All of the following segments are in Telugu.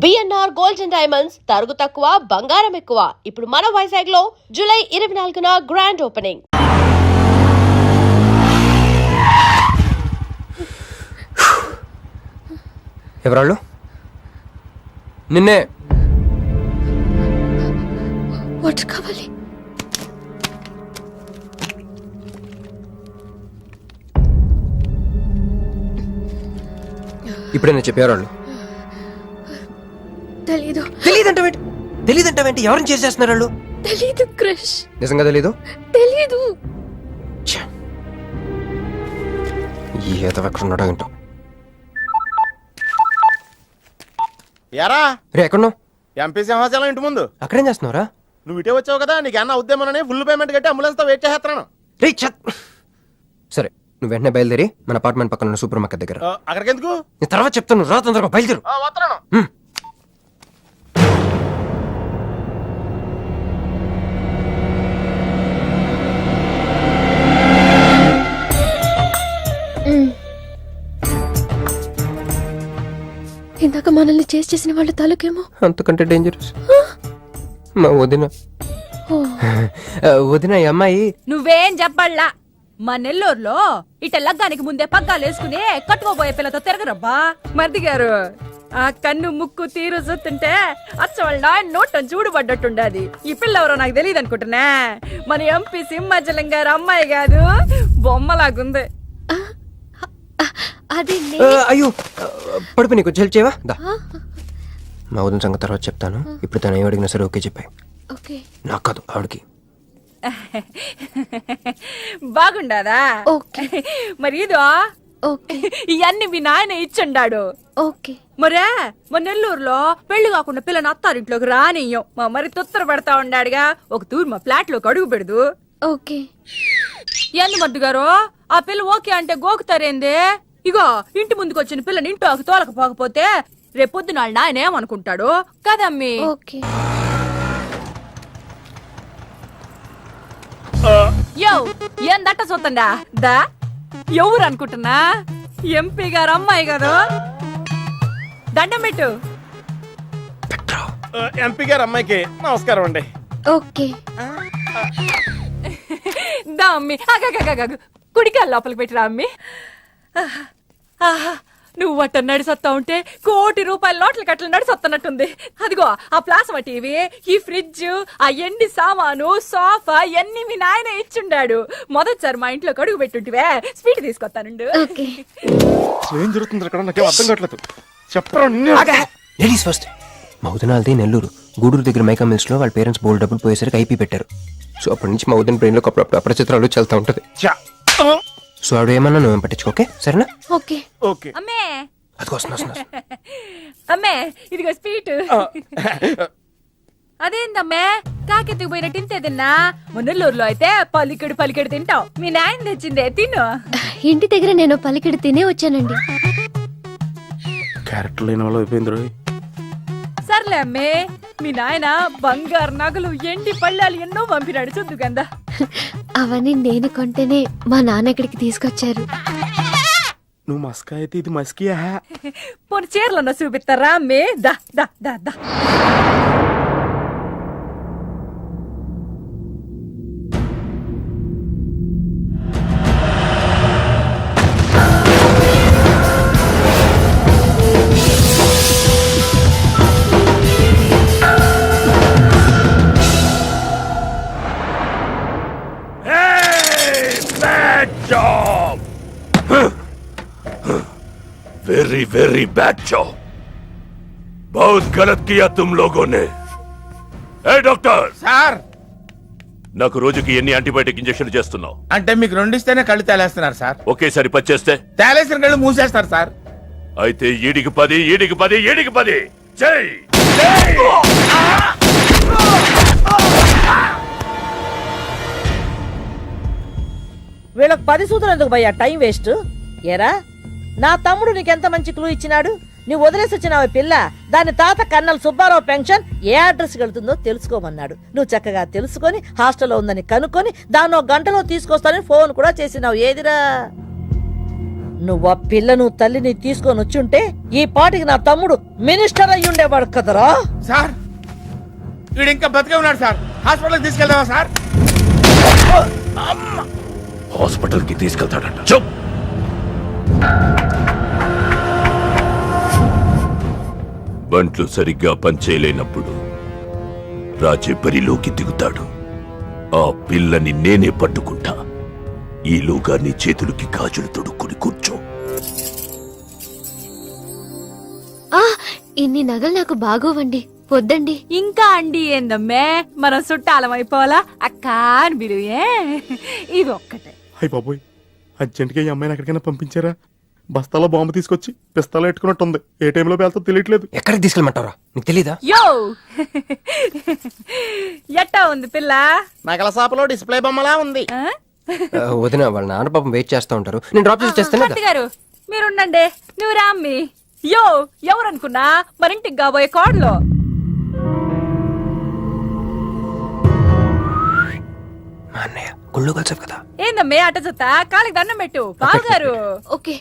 బిఎన్ఆర్ గోల్డ్ అండ్ డైమండ్స్ తరుగు తక్కువ బంగారం ఎక్కువ. ఇప్పుడు మన వైజాగ్ లో జూలై 24న గ్రాండ్ ఓపెనింగ్. ఎవరాళ్ళు? నిన్నే. వాటర్ కావాలి. ఇప్పుడే నేను చెప్పేవాళ్ళు. తెలీదు. తెలీదంటావేంటి? ఎవరిని చేసేస్తున్నారు వాళ్ళు? తెలీదు క్రష్. నిజంగా తెలీదు? తెలీదు. ఏదో ఎక్కడ ఉన్నాడో ఏంటో. యారా రే ఎక్కడున్నావు? ఎంపీ సింహాచలం ఇంటి ముందు. అక్కడేం చేస్తున్నావురా? నువ్వు ఇటే వచ్చావు కదా, నీకు అన్న ఉద్యమనని ఫుల్ పేమెంట్ కట్టి అంబులెన్స్ తో వెయిట్ చేస్తున్నాను. రే సరే, నువ్వు వెంటనే బయలుదేరి మన అపార్ట్మెంట్ పక్కన ఉన్న సూపర్ మార్కెట్ దగ్గర. అక్కడికి ఎందుకు? నేను తర్వాత చెప్తాను, రా తొందరగా బయలుదేరు. వస్తున్నాను. ఇందాక మనల్ని చేసిన వాళ్ళ తాలూకేమో అంతకంటే డేంజరస్ మా వదిన. వదిన ఈ అమ్మాయి. నువ్వేం చెప్పాలా? మా నెల్లూరులో ఇట లగ్గానికి ముందే పగ్గాలు వేసుకుని కట్టుకోబోయే పిల్లతో తిరగరబ్బా. మరిది గారు, ఆ కన్ను ముక్కు తీరు చూస్తుంటే అచ్చ వాళ్ళ నాయన నోటం చూడుబడ్డట్టుండది. ఈ పిల్ల ఎవరో నాకు తెలియదు అనుకుంటున్నా. మన ఎంపీ సింహాచలం గారు అమ్మాయి కాదు, బొమ్మలాగుంది. అది అయ్యో పడిపోయి నీకు హెల్ప్ చేయవా? దా, మా వదిన సంగతి తర్వాత చెప్తాను. ఇప్పుడు తను ఏం అడిగినా సరే ఓకే చెప్పాయి. ఓకే. నాకు కాదు, ఆవిడకి. బాగుండాదా? ఓకే. మరి ఇదో ఓకే. ఇవన్నీ మీ నాయన ఇచ్చుండాడు. ఓకే. మరే మా నెల్లూరులో పెళ్లి కాకుండా పిల్లని అత్తారింట్లోకి రానియ్యం. మా మరి తొత్తర పడతా ఉండాడుగా, ఒక తూరు మా ఫ్లాట్ లోకి అడుగు పెడదు. ఓకే. ఎందు మద్దు గారు, ఆ పిల్ల ఓకే అంటే గోకుతారేందే? ఇగో ఇంటి ముందుకు వచ్చిన పిల్లని ఇంట్లోకి తోలకపోకపోతే రేపొద్దున వాళ్ళ నాయన ఏమనుకుంటాడు కదమ్మి? ఓకే. యో ఏం దట్ట చూతండా దా? ఎవరు అనుకుంటున్నా? ఎంపీ గారు అమ్మాయి కదా. దండం పెట్టు. ఎంపీ గారు అమ్మాయికి నమస్కారం అండి. ఓకే. దా అమ్మి, కుడికాల లోపలికి పెట్టిరా అమ్మి. నువ్వు అట్ట నడిసొత్తా ఉంటే ₹1 కోటి నోట్ల కట్టలు నడిసొత్తనట్టుంది. అదిగో ఆ ప్లాస్మా టీవీ, ఈ ఫ్రిడ్జ్, ఆ ఎండి సామాను, సోఫా ఎన్ని మీ నాయన ఇచ్చుండాడు. మొదటిసారి మా ఇంట్లో అడుగు పెట్టుంటివే, స్వీట్ తీసుకొస్తానుండు. ఓకే. ఏం జరుగుతుంది అక్కడ? నాకేం అర్థం కావట్లేదు. చెప్పరా. Ladies first. మా వదినాలది నెల్లూరు. గూడూరు దగ్గర మైకా మిల్స్ లో వాళ్ళ పేరెంట్స్ బోల్డ్ డబ్బులు పోయేసరికి ఐపీ పెట్టారు. సో అప్పటి నుంచి మా వదిన బ్రెయిన్ లో అప్పుడప్పుడు అపరిచిత్రాలు చల్తా ఉంటది. సో ఆవిడ ఏమన్నా నువ్వేం పట్టించుకోకే, సరేనా? ఓకే. ఓకే. అమ్మే, అదిగో వస్తున్నా. అమ్మే ఇదిగో స్వీట్. అదేందమ్మే కాకెత్తుకు పోయినట్టు ఇంతే తిన్నా? మున్నెల్లూరులో అయితే పలికెడు తింటావు. మీ నాయన తెచ్చిందే తిను. ఇంటి దగ్గర నేను పలికిడి తినే వచ్చానండి. క్యారెక్టర్ లేని వాళ్ళు అయిపోయింది. సర్లే అమ్మే, మీ నాయన బంగారు నగలు, ఎండి పళ్ళాలు ఎన్నో పంపినాడు చూద్దు గందా. అవన్నీ నేను కొంటేనే మా నాన్న ఇక్కడికి తీసుకొచ్చారు. నువ్వు మస్కా అయితే ఇది మస్కియా? పోనీ చీరలన్నా చూపిస్తారా అమ్మే? దా దా దా దా. Very very bad job. बहुत गलत किया तुम लोगों ने. ए डॉक्टर సార్, నాకు రోజుకి ఎన్ని యాంటీబయాటిక్ ఇంజెక్షన్లు చేస్తున్నావు? అంటే మీకు 2 ఇస్తేనే కళ్ళు తేలేస్తున్నారు సార్. ఒకేసారి 10 చేస్తే తేలేసిన కళ్ళు మూసేస్తారు సార్. అయితే ఈడికి 10 జై. వీళ్ళకి 10 సూత్రం ఎందుకు భయ్యా టైం వేస్ట్? ఏరా, నా తమ్ముడు నీకెంత మంచి క్లూ ఇచ్చినాడు. నువ్వు వదిలేసి వచ్చినావు పిల్ల. దాని తాత కన్నల సుబ్బారావు పెన్షన్ ఏ అడ్రస్ వెళ్తుందో తెలుసుకోమన్నాడు. నువ్వు చక్కగా తెలుసుకొని హాస్టల్లో ఉందని కనుక్కొని దాన్ని 1 గంటలో తీసుకొస్తానని ఫోన్ కూడా చేసినావు. ఏదిరా? నువ్వు ఆ పిల్లను తల్లిని తీసుకొని వచ్చుంటే ఈ పాటికి నా తమ్ముడు మినిస్టర్ అయ్యి ఉండేవాడు కదరా. సార్ వీడు ఇంకా బతికే ఉన్నాడు సార్. హాస్పిటల్కి తీసుకెళ్దామా సార్? హాస్పిటల్ కి తీసుకెళ్తాడంట. చూప్. బంట్లు సరిగ్గా పనిచేయలేనప్పుడు రాజే బరిలోకి దిగుతాడు. ఆ పిల్లని నేనే పట్టుకుంటా. ఈలోగా నీ చేతులకి గాజులు తొడుక్కుని కూర్చో. ఇన్ని నగలు నాకు బాగోవండి, వద్దండి. ఇంకా అండి ఏందమ్మే, మనం చుట్టాలం అయిపోవాలా అక్క అని బిలువే. ఇది ఒక్కటే. అయ్యి బాబోయ్, అర్జెంట్గా ఈ అమ్మాయిని ఎక్కడికైనా పంపించారా? బస్తాలో బాంబు తీసుకొచ్చి పిస్తాలో ఎట్టుకున్నట్టుంది. ఏ టైంలో వెళ్తా తెలియట్లేదు. ఎక్కడికి తీసుకెళ్ళమంటారా? నీకు తెలీదా? యో ఎట్టా ఉంది పిల్ల? నగల షాపులో డిస్ప్లే బొమ్మలా ఉంది. ఆ? వదిన వాళ్ళ నాన్న పాపం వెయిట్ చేస్తూ ఉంటారు. నేను డ్రాప్ చేసి చేస్తాను భర్త గారు మీరుండండి, నువ్వు రామ్మి. యో ఎవరనుకున్నా మరింటికి కాబోయే కోడలో. మా అన్నయ్య గుళ్ళు కలిసావు కదా. ఏందమ్మే అట్ట చూస్తా, కాలికి దండం పెట్టు బావగారు. ఓకే.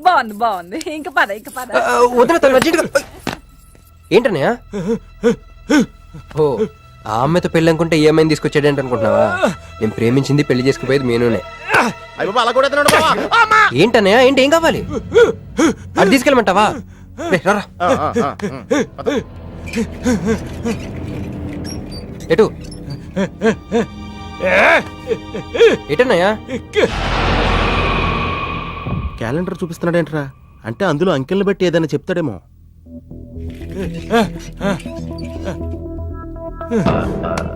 బాగుంది బాగుంది, ఇంక పద ఇంక పద. వదిన తను అర్జెంటుగా. ఏంటన్నయ్య? ఓ ఆ అమ్మాయితో పెళ్ళి అనుకుంటే ఈ అమ్మాయిని తీసుకొచ్చాడు ఏంటి అనుకుంటున్నావా? నేను ప్రేమించింది పెళ్లి చేసుకుపోయేది మీనునే. అయ్యి బాబా అలా కూడా తిన్నాడు బావా. ఏంటన్నయ్య? ఏంటి? ఏం కావాలి? అది తీసుకెళ్ళమంటావా? రే, రారా. ఎటు ఎటన్నయ్యా? క్యాలెండర్ చూపిస్తున్నాడేంట్రా? అంటే అందులో అంకెల్ని బట్టి ఏదైనా చెప్తాడేమో.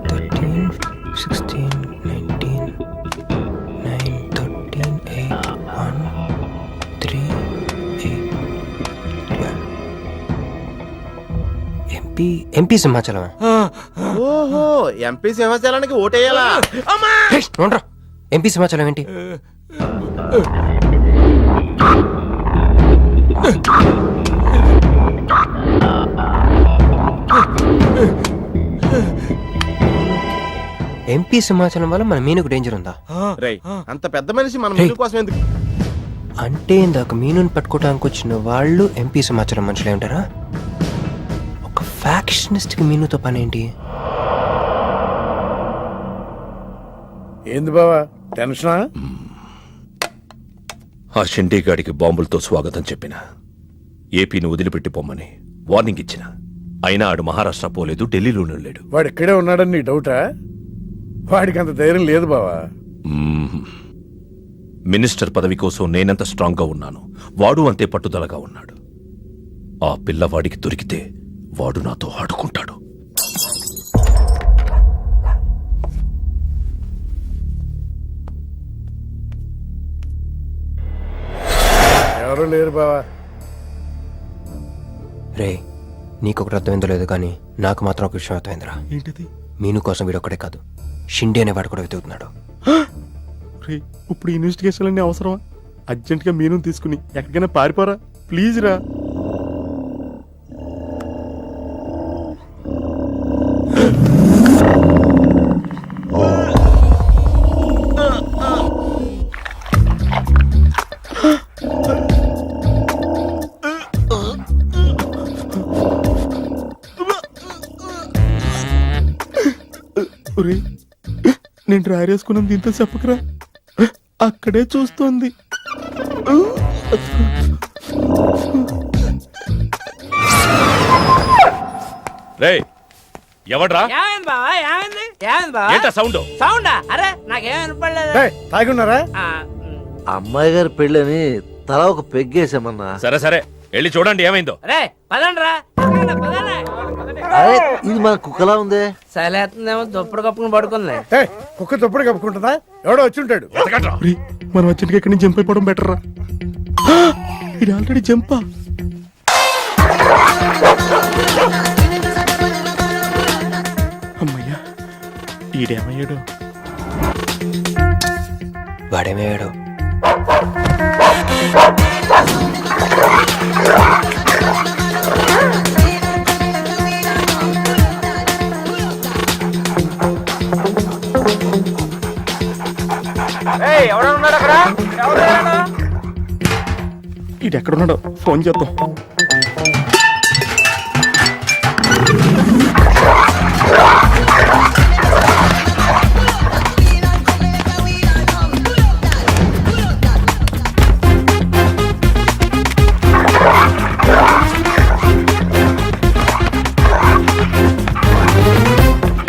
13, 16, 19, 9, 13, 8, 1, 3, 8, 12. ఎంపీ సింహాచలం. ఓహో, ఎంపీ సింహాచలానికి ఓటేయాలా? ఎంపీ సింహాచలం ఏంటి? ఎంపీ సింహాచలం వల్ల మన మీనుకు డేంజర్ ఉందా? రేయ్, అంత పెద్ద మనిషి మన మీను కోసం ఎందుకు? అంటే ఇందాక మీనుని పట్టుకోవడానికి వచ్చిన వాళ్ళు ఎంపీ సింహాచలం మనుషులే ఉంటారా? ఒక ఫ్యాక్షనిస్ట్ కి మీనుతో పని ఏంటి? ఏంది బావా టెన్షనా? ఆ షిండేగాడికి బాంబులతో స్వాగతం చెప్పిన, ఏపీని వదిలిపెట్టి పొమ్మని వార్నింగ్ ఇచ్చిన. అయినా ఆడు మహారాష్ట్ర పోలేదు, ఢిల్లీలోనూ లేడు. వాడు ఇక్కడే ఉన్నాడని నీ డౌటా? వాడికి అంత ధైర్యం లేదు బావా. మినిస్టర్ పదవి కోసం నేనెంత స్ట్రాంగ్ గా ఉన్నాను, వాడు అంతే పట్టుదలగా ఉన్నాడు. ఆ పిల్లవాడికి దొరికితే వాడు నాతో ఆడుకుంటాడు. ఎవరు లేరు బావా. రే, నీకొకటి అర్థమైందో లేదు కానీ నాకు మాత్రం ఒక విషయం అర్థమైందిరా. ఏంటిది? మీను కోసం వీడొక్కడే కాదు, షిండే అనేవాడు కూడా వెతుకుతున్నాడు. రే, ఇప్పుడు ఇన్వెస్టిగేషన్ అన్ని అవసరమా? అర్జెంట్గా మీను తీసుకుని ఎక్కడికైనా పారిపోరా ప్లీజ్ రా. నేను డ్రైరేసుకున్నాను, దీంతో చెప్పకరా. అక్కడే చూస్తోంది. రే ఎవడ్రా? ఏమైంది బావా? ఏమైంది? ఏమైంది బావా? ఏంటా సౌండ్? సౌండా? అరే నాకేం వినపడలేదు. ఏయ్, తాగున్నారా? అమ్మాయి గారి పెళ్ళని తల ఒక పెగ్గేసామన్నా. సరే సరే, వెళ్ళి చూడండి ఏమైందో. రే పదండ్రా. అరే ఇది మన కుక్కలా ఉందే. సలేతుందేమో దుప్పుడు కప్పుకుని పడుకుంది. ఏయ్, కుక్క తప్పుడు కప్పుకుంటుందా? ఎవడో వచ్చి ఉంటాడు. రే, మనం అర్జెంట్గా ఇక్కడి నుంచి జంప్ అయిపోవడం బెటర్ రా. ఇది ఆల్రెడీ జంపా. అమ్మయ్యా, ఈడేమయ్యాడు? వాడేమయ్యాడు? ఇటు ఎక్కడున్నాడో ఫోన్ చేద్దాం.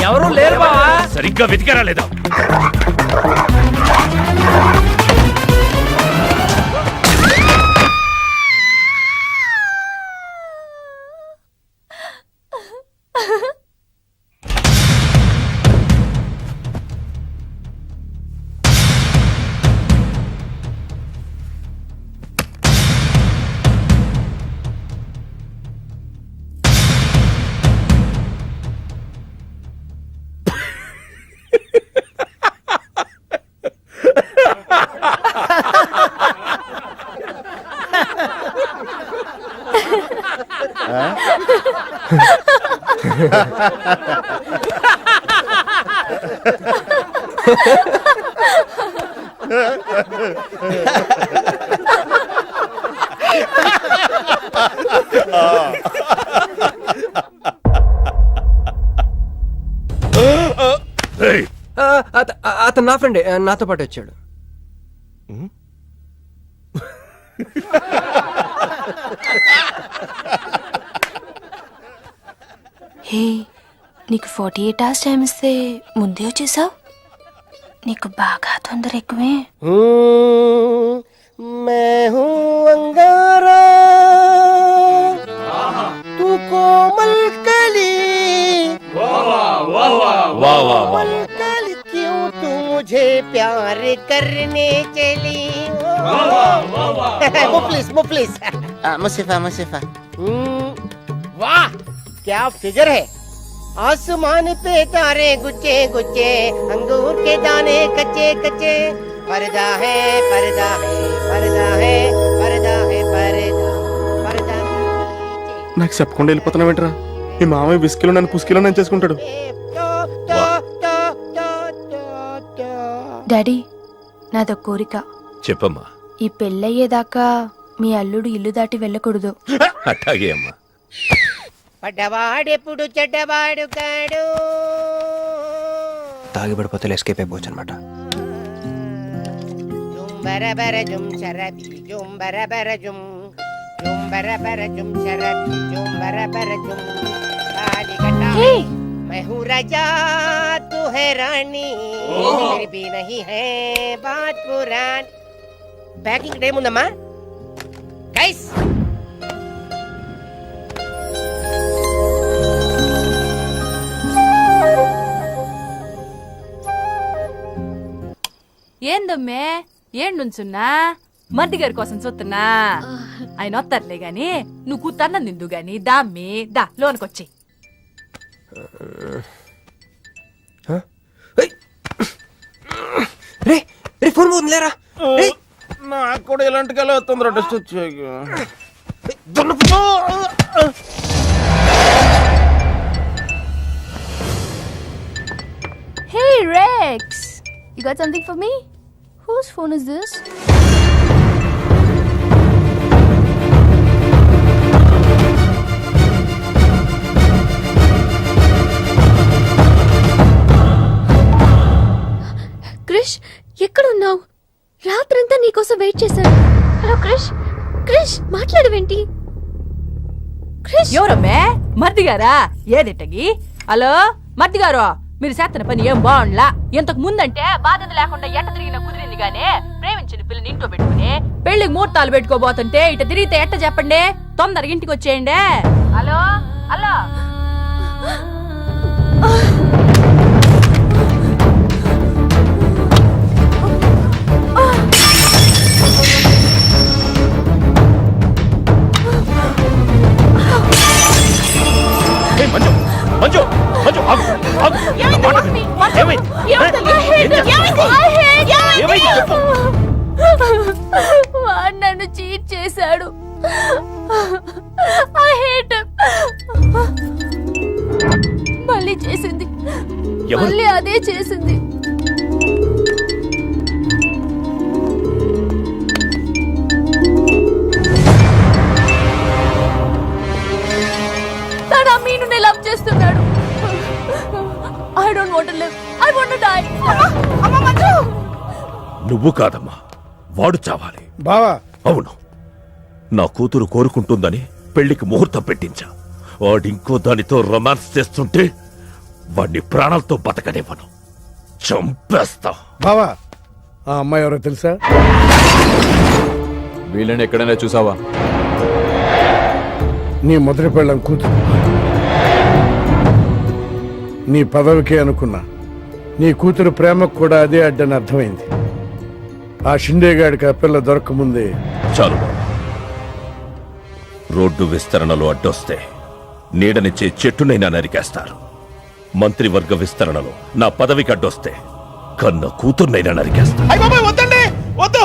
ఎవరు లేరు బావా. సరిగ్గా వెతికారా లేదా? ఏయ్! అతను నా ఫ్రెండే, నాతో పాటు వచ్చాడు. హే, నీకు 48 hours టైం ఇస్తే ముందే వచ్చేసావు. నీకు బాగా తొందర ఎక్కువే. मैं हूँ अंगारा तू कोमल कली कोमल कली क्यों तू मुझे प्यार करने चली मुफलिस मुसीफा वाह क्या फिगर है. आसमान पे तारे गुच्चे गुच्चे अंगूर के दाने कच्चे कच्चे पर्दा है पर्दा है पर्दा है पर्दा है पर्दा पर्दा నాకు చెప్పకుండా వెళ్ళిపోతున్నావేంట్రా? మీ మామయ్య విస్కీలో నన్ను పుస్కీలో నన్ను చేసుకుంటాడు. డాడీ, నాదో కోరిక. చెప్పమ్మా. ఈ పెళ్ళయ్యేదాకా మీ అల్లుడు ఇల్లు దాటి వెళ్ళకూడదు. అట్టాగే అమ్మా. పడ్డవాడెప్పుడు చెడ్డవాడు కాడు. తాగి పడిపోతే ఎస్కేప్ అయిపోవచ్చు అనమాట. జుంబరబర జుం శరబి జుంబరబర జుం జుంబరబర జుం శరబి జుంబరబర జుం కాలికట मैं हूँ राजा तू है रानी फिर भी नहीं है बात पुरानी. ప్యాకింగ్ టైం ఉందమ్మా గైస్. ఏందమ్మే ఏం నుంచున్నా? మర్ది గారి కోసం చూస్తున్నా. ఆయన వస్తారులే గాని నువ్వు కూతన్నం తిందు గాని దామ్మి దా లోనకొచ్చి. రే రే ఫోన్ పోతుంది లేరా. నాకు కూడా ఇలాంటి కళ తొందర టెస్ట్ వచ్చాయి. Hey Rex, you got something for me? Whose phone is this? Krish, ఎక్కడున్నావు? రాత్రంతా నీకోసం వెయిట్ చేశాను. హలో క్రిష్, క్రిష్ మాట్లాడవేంటి? క్రిష్, ఎవరమ్మే? మర్ది గారా? ఏదిట్టగి? హలో మర్ది గారు, మీరు చేస్తున్న పని ఏం బాగుండ్లా. ఇంతకు ముందంటే బాధ్యత లేకుండా ఎట్ట తిరిగిన కుదిరింది గానే ప్రేమించిన పిల్లని ఇంట్లో పెట్టుకుని పెళ్లికి ముహూర్తాలు పెట్టుకోబోతుంటే ఇట తిరిగితే ఎట్ట చెప్పండి? తొందరగా ఇంటికి వచ్చేయండి. హలో హలో మంజు మంజు మంజు ఆగు, ఆగు. నా మాట విను. ఏమైంది? ఏం చేస్తున్నావు? ఏమైంది చెప్పు. వాడు నన్ను చీట్ చేశాడు. I hate him. మళ్ళీ చేసింది, ఎవరు? మళ్ళీ అదే చేసింది. తన మీనునే లవ్ చేస్తున్నాడు. I don't want to live, I want to die. అమ్మ మంజు, నువ్వు కాదమ్మా, వాడు చావాలి. బావా, అవును, నా కూతురు కోరుకుంటుందని పెళ్లికి ముహూర్తం పెట్టించా. వాడింకో దానితో రొమాన్స్ చేస్తుంటే వాడిని ప్రాణాలతో బతకనివ్వను, చంపేస్తా. బావా, ఆ అమ్మాయి ఎవరో తెలుసా? వీళ్ళని ఎక్కడైనా చూసావా? నీ మొదటి పెళ్ళం కూతురు. నీ పదవికే అనుకున్నా, నీ కూతురు ప్రేమకు కూడా అదే అడ్డని అర్థమైంది. ఆ షిండేగాడికి ఆ పిల్ల దొరకముందే. చాలు బాబు. రోడ్డు విస్తరణలో అడ్డొస్తే నీడనిచ్చే చెట్టునైనా నరికేస్తారు. మంత్రివర్గ విస్తరణలో నా పదవికి అడ్డొస్తే కన్న కూతుర్నైనా నరికేస్తారు. అయ్య బాబాయ్ వద్దండి, వద్దు.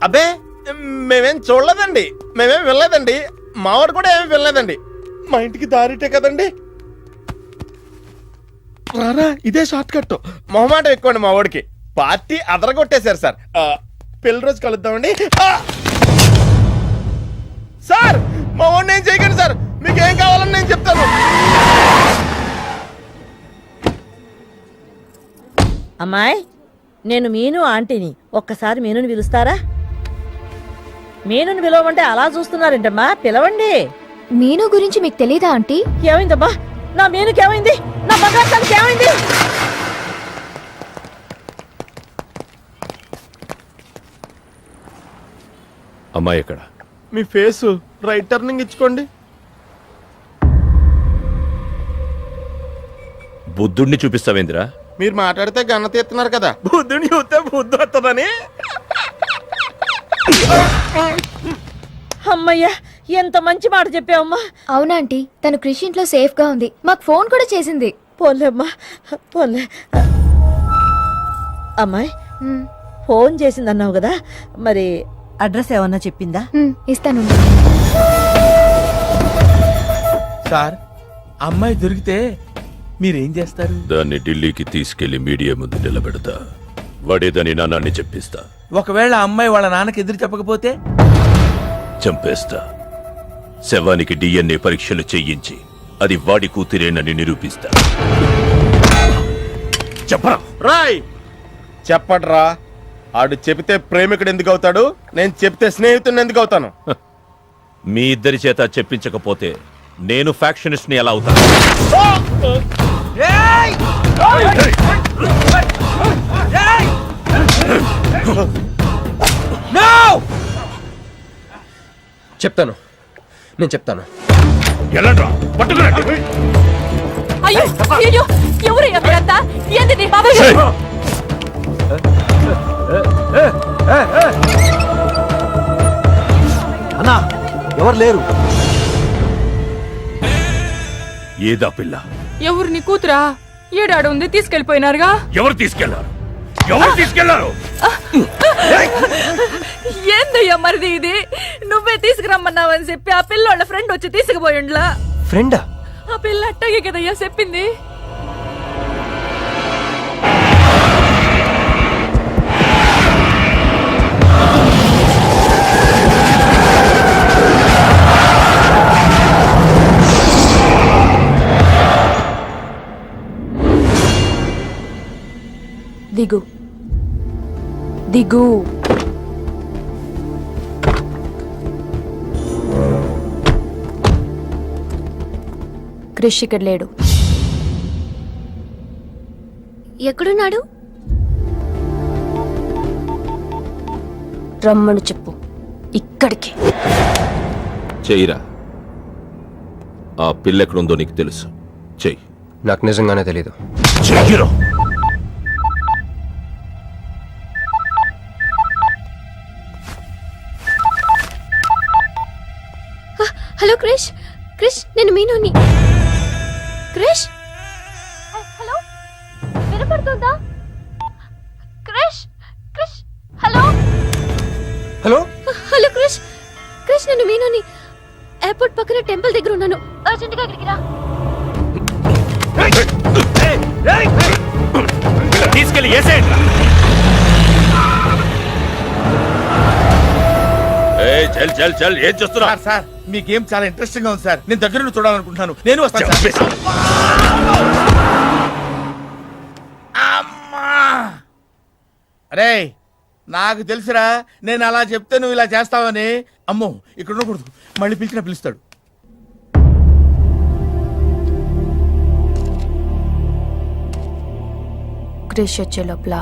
అబ్బే మేమేం చూడలేదండి, మేమేం వెళ్ళలేదండి, మావాడు కూడా ఏమీ వెళ్ళలేదండి. మా ఇంటికి దారిటే కదండి. రారా, ఇదే షార్ట్ కట్. మొహమాటం ఎక్కువండి మా వాడికి. పార్టీ అదరగొట్టేశారు సార్. పెళ్లి రోజు కలుద్దామండి. సార్ మా వాడిని ఏం చేయకండి సార్, మీకు ఏం కావాలని నేను చెప్తాను. అమ్మాయి, నేను మీను ఆంటీని. ఒక్కసారి మీనుని పిలుస్తారా? మీనుని పిలవమంటే అలా చూస్తున్నారేంటమ్మా, పిలవండి. మీను గురించి మీకు తెలీదా ఆంటీ? ఏమైందమ్మా? నా మీనుకి ఏమైంది? నా బంగారు తల్లికి ఏమైంది? అమ్మాయి ఎక్కడ? మీ ఫేస్ రైట్ టర్నింగ్ ఇచ్చుకోండి. బుద్ధుడిని చూపిస్తావేందిరా? మీరు మాట్లాడితే గన్న తీస్తున్నారు కదా, బుద్ధుని చూస్తే బుద్ధి వస్తుందని. అమ్మయ్యా, ఎంత మంచి మాట చెప్పావమ్మా. అవునాంటీ, తను కృషి ఇంట్లో సేఫ్ గా ఉంది. మాకు ఫోన్ కూడా చేసింది. పోన్లేమ్మా, పోన్లే. అమ్మాయి, ఫోన్ చేసిందన్నావు కదా, మరి అడ్రస్ ఏమన్నా చెప్పిందా? ఇస్తాను. సార్, అమ్మాయి దొరికితే మీరేం చేస్తారు? దాన్ని ఢిల్లీకి తీసుకెళ్లి మీడియా ముందు నిలబెడతా. వాడేదని నాన్నని చెప్పిస్తా. ఒకవేళ అమ్మాయి వాళ్ళ నాన్నకి ఎదురు చెప్పకపోతే చంపేస్తా. శవానికి DNA పరీక్షలు చేయించి అది వాడి కూతురేనని నిరూపిస్తా. చెప్పరా? రాయ్ చెప్పడ్రా. ఆడు చెబితే ప్రేమికుడు ఎందుకు అవుతాడు, నేను చెప్తే స్నేహితుడిని ఎందుకు అవుతాను? మీ ఇద్దరి చేత చెప్పించకపోతే నేను ఫ్యాక్షనిస్ట్ ని ఎలా అవుతాను? చెప్తాను, నేను చెప్తాను. ఎలాండ్రా? పట్టుకురండి. అయ్యో అయ్యో, ఎవరయ్యా మీరంతా? ఏంది నీ బాబాయ్? అన్నా, ఎవరు లేరు. ఏదా పిల్ల? ఎవరు నీ కూతురా? ఏడాడు ఉంది, తీసుకెళ్లిపోయినారుగా. ఎవరు తీసుకెళ్లారు? ఎవరు తీసుకెళ్లారు? ఏందయ్యా మరిది ఇది? నువ్వే తీసుకురమ్మన్నావని చెప్పి ఆ పిల్లోళ్ళ ఫ్రెండ్ వచ్చి తీసుకుపోయిండ్లా. ఫ్రెండా? ఆ పిల్ల అట్టగే కదయ్యా చెప్పింది. దిగు దిగు. క్రిష్ ఇక్కడ లేడు. ఎక్కడున్నాడు? రమ్మను చెప్పు ఇక్కడికి. చెయ్యిరా. ఆ పిల్ల ఎక్కడుందో నీకు తెలుసు. చెయ్యి. నాకు నిజంగానే తెలీదు. చెయ్యిరా. హలో క్రిష్, క్రిష్ నేను మీనుని. క్రిష్, హలో, వినపడుతుందా? Krish, Krish, hello hello hello Krish, Krish నేను మీనుని. ఎయిర్పోర్ట్ పక్కన టెంపుల్ దగ్గర ఉన్నాను. అర్జెంట్గా ఇక్కడికి రా. తీసుకెళ్ళి ఏసేయండి. చల్ చల్ చల్ ఏం చేస్తున్నా? సార్ మీ గేమ్ చాలా ఇంట్రెస్టింగ్ గా ఉంది సార్. నేను దగ్గర నుండి చూడాలనుకుంటున్నాను. నేను వస్తాను సార్. చంపేస్తా. అమ్మా! అరే నాకు తెలుసురా, నేను అలా చెప్తే నువ్వు ఇలా చేస్తావని. అమ్మో ఇక్కడ ఉండకూడదు, మళ్ళీ పిలుస్తాడు. క్రిష్ వచ్చే లోపల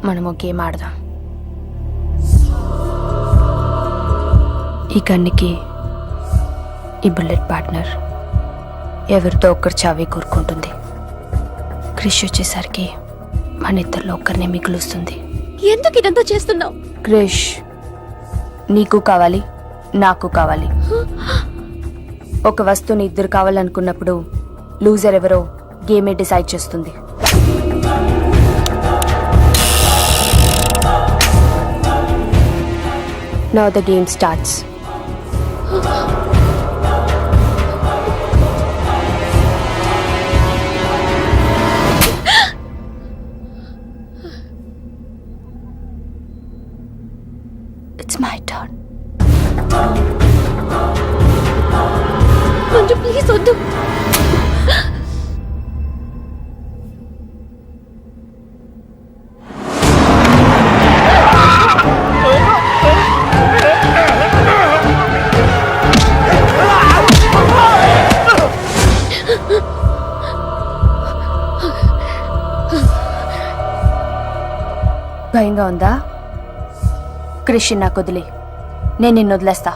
మనము గేమ్ ఆడదాం. ఈ గన్నికి ఈ బుల్లెట్ పార్ట్నర్ ఎవరితో ఒక్కరు చావే కోరుకుంటుంది. క్రిష్ వచ్చేసరికి మన ఇద్దరిలో ఒక్కరినే మిగులుస్తుంది. ఎందుకు ఇదంతా చేస్తున్నావు? క్రిష్ నీకు కావాలి, నాకు కావాలి. ఒక వస్తువుని ఇద్దరు కావాలనుకున్నప్పుడు లూజర్ ఎవరో గేమే డిసైడ్ చేస్తుంది. Now the game starts. It's my turn. Manju please వద్దు. భయంగా ఉందా? క్రిష్ నాకు వదిలే, నేను నిన్ను వదిలేస్తా.